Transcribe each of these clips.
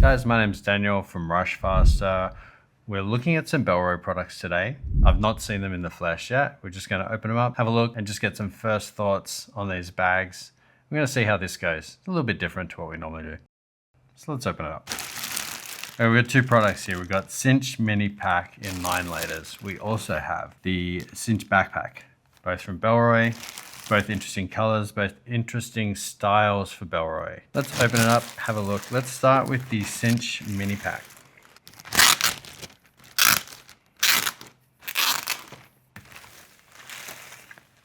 Guys, my name's Daniel from Rushfaster. We're looking at some Bellroy products today. I've not seen them in the flesh yet. We're just going to open them up, have a look, and just get some first thoughts on these bags. We're going to see how this goes. It's a little bit different to what we normally do. So let's open it up. Okay, we've got two products here. We've got Cinch Minipack in 9 liters. We also have the Cinch Backpack, both from Bellroy. Both interesting colors, both interesting styles for Bellroy. Let's open it up, have a look. Let's start with the Cinch Minipack.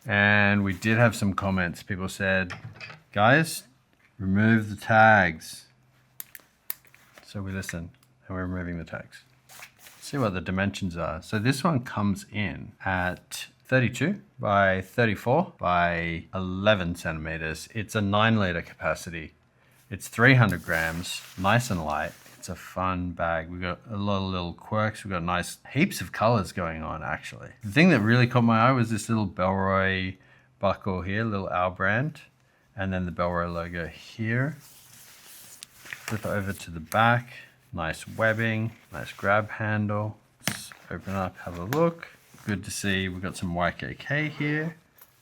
And we did have some comments. People said, guys, remove the tags. So we listened and we're removing the tags. Let's see what the dimensions are. So this one comes in at 32 by 34 by 11 centimeters. It's a 9 liter capacity. It's 300 grams, nice and light. It's a fun bag. We've got a lot of little quirks. We've got nice heaps of colors going on actually. The thing that really caught my eye was this little Bellroy buckle here, little owl brand, and then the Bellroy logo here. Flip it over to the back. Nice webbing, nice grab handle. Let's open up, have a look. Good to see we've got some YKK here.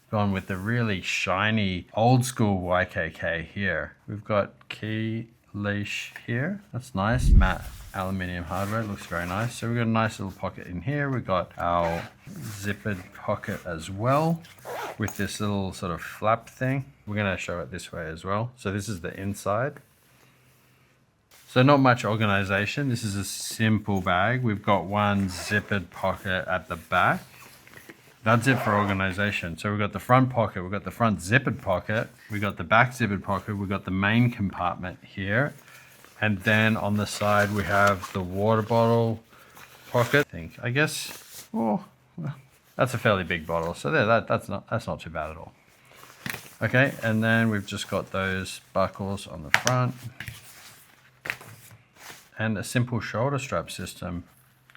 Gone with the really shiny old school YKK here. We've got key leash here. That's nice. Matte aluminium hardware. Looks very nice. So we've got a nice little pocket in here. We've got our zippered pocket as well with this little sort of flap thing. We're going to show it this way as well. So this is the inside. So not much organization. This is a simple bag. We've got one zippered pocket at the back. That's it for organization. So we've got the front pocket, we've got the front zippered pocket, we've got the back zippered pocket, we've got the main compartment here. And then on the side we have the water bottle pocket. I guess, oh, well, that's a fairly big bottle. So there, that's not too bad at all. Okay, and then we've just got those buckles on the front. And a simple shoulder strap system.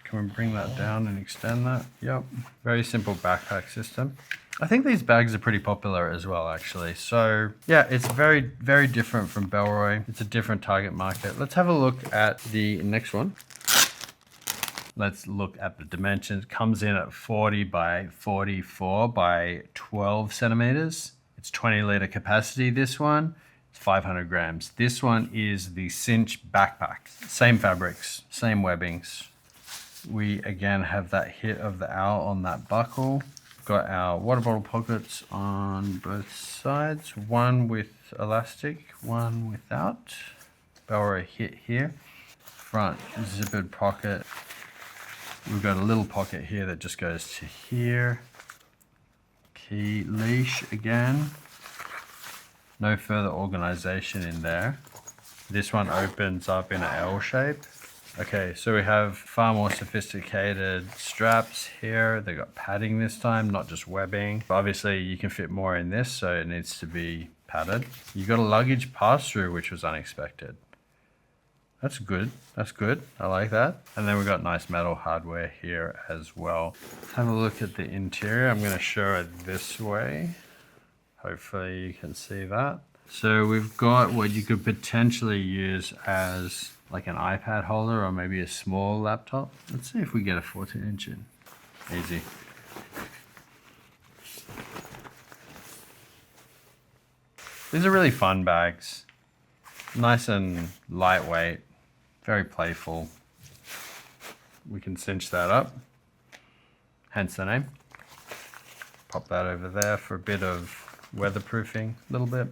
Can we bring that down and extend that? Yep, very simple backpack system. I think these bags are pretty popular as well, actually. So yeah, it's very, very different from Bellroy. It's a different target market. Let's have a look at the next one. Let's look at the dimensions. It comes in at 40 by 44 by 12 centimeters. It's 20 liter capacity, this one. 500 grams. This one is the Cinch Backpack. Same fabrics, same webbings. We again have that hit of the owl on that buckle. We've got our water bottle pockets on both sides. One with elastic, one without. Bellroy hit here. Front zippered pocket. We've got a little pocket here that just goes to here. Key leash again. No further organization in there. This one opens up in an L shape. Okay, so we have far more sophisticated straps here. They got padding this time, not just webbing. Obviously you can fit more in this, so it needs to be padded. You got a luggage pass-through, which was unexpected. That's good, that's good, I like that. And then we've got nice metal hardware here as well. Let's have a look at the interior. I'm gonna show it this way. Hopefully you can see that. So we've got what you could potentially use as like an iPad holder or maybe a small laptop. Let's see if we get a 14-inch in. Easy. These are really fun bags. Nice and lightweight, very playful. We can cinch that up, hence the name. Pop that over there for a bit of weatherproofing a little bit.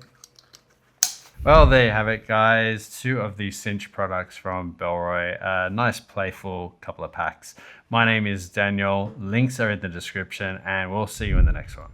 Well, there you have it, guys. 2 of the Cinch products from Bellroy. A nice playful couple of packs. My name is Daniel. Links are in the description and we'll see you in the next one.